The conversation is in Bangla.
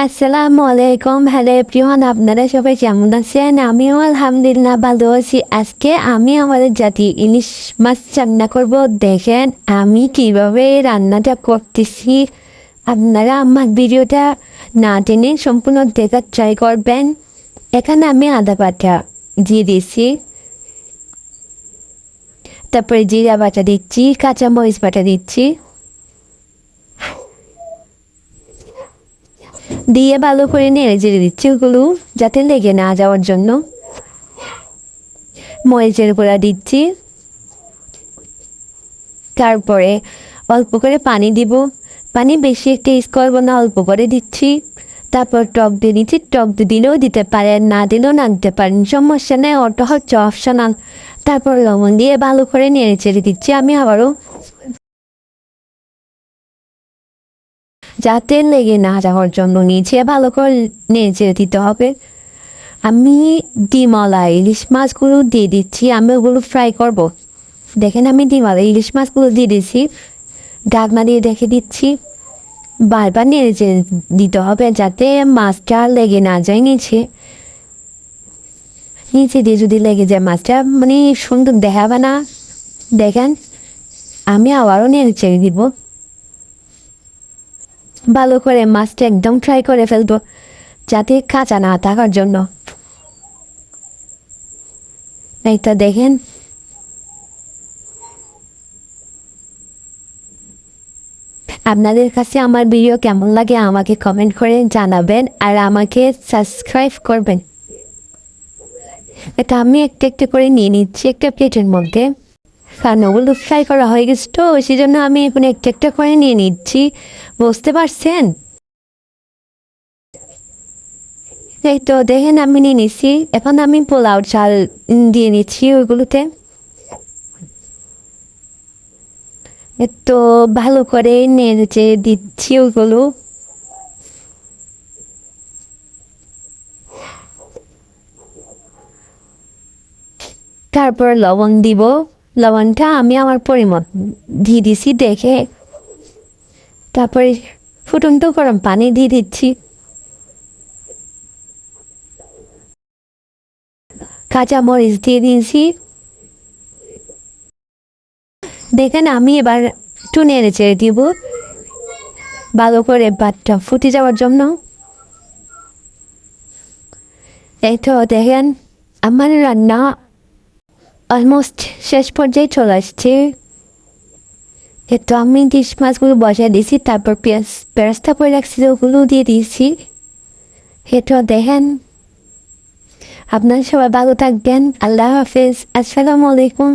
আসসালামু আলাইকুম, হ্যালো এভরিওয়ান, আপনারা সবাই কেমন আছেন? আমিও আলহামদুলিল্লাহ ভালো আছি। আজকে আমি আমাদের জাতীয় ইলিশ মাছ রান্না করব। দেখেন আমি কিভাবে এই রান্নাটা করতেছি। আপনারা আমার ভিডিওটা না টেনে সম্পূর্ণ দেখার ট্রাই করবেন। এখানে আমি আদা বাটা দিয়ে দিয়েছি, তারপরে জিরা বাটা দিচ্ছি, কাঁচামরিচ বাটা দিচ্ছি, দিয়ে ভালো করে নেড়ে চেড়ে দিচ্ছি ওগুলো যাতে লেগে না যাওয়ার জন্য। মরিচের গুঁড়া দিচ্ছি, তারপরে অল্প করে পানি দিব। পানি বেশি একটা ইউজ করবো না, অল্প করে দিচ্ছি। তারপর টক দিয়ে দিচ্ছি, টক দিলেও দিতে পারেন, না দিলেও না দিতে পারেন, সমস্যা নেই, ওটা হচ্ছে অপশনাল। তারপর লবণ দিয়ে ভালো করে নেড়ে চেড়ে দিচ্ছি আমি আবারও, যাতে লেগে না যাওয়ার জন্য নিচে ভালো করে নেড়ে চেড়ে দিতে হবে। আমি ডিমলা ইলিশ মাছগুলো দিয়ে দিচ্ছি, আমি ওগুলো ফ্রাই করব। দেখেন আমি ডিমলা ইলিশ মাছগুলো দিয়ে দিচ্ছি, ঢাকনা দিয়ে রেখে দিচ্ছি। বারবার নেড়ে চেড়ে দিতে হবে যাতে মাছটা লেগে না যায় নিচে। নিচে দিয়ে যদি লেগে যায় মাছটা মানে সুন্দর দেখাবে না। দেখেন আমি আবারও নেড়ে চেড়ে দিব, ভালো করে মাছটা একদম ফ্রাই করে ফেলবো যাতে কাঁচা না থাকার জন্য। এইটা দেখেন আপনাদের কাছে আমার ভিডিও কেমন লাগে আমাকে কমেন্ট করে জানাবেন, আর আমাকে সাবস্ক্রাইব করবেন। এটা আমি একটা একটা করে নিয়ে নিচ্ছি একটা প্লেটের মধ্যে, কারণ ওগুলো ফ্রাই করা হয়ে গেছে তো সেই জন্য আমি এখন একটা একটা করে নিয়ে নিচ্ছি। বুঝতে পারছেন? এই তো দেখেন আমি নিয়ে নিচ্ছি। এখন আমি পোলাও চাল দিয়ে নিচ্ছি ওইগুলোতে। একটু ভালো করে নেড়ে দিচ্ছি ওইগুলো। তারপর লবণ দিব, লবণটা আমি আমার পরিমাণ দিয়ে দিছি দেখে। তারপরে ফুটন্ত গরম পানি দিয়ে দিচ্ছি, কাঁচা মরিচ দিয়ে দিয়েছি। দেখেন আমি এবার একটু নেড়ে চেড়ে দিব ভালো করে ভাতটা ফুটে যাওয়ার জন্য। এই তো দেখেন আমার রান্না অলমোস্ট শেষ পর্যায়ে চলে আসছে। তো আমি ইলিশ মাছগুলো বসাই দিয়েছি, তারপর পেঁয়াজটা করে রাখছি ওগুলো দিয়ে দিয়েছি। তো দেখেন আপনারা সবাই ভালো থাকবেন। আল্লাহ হাফেজ, আসসালামু আলাইকুম।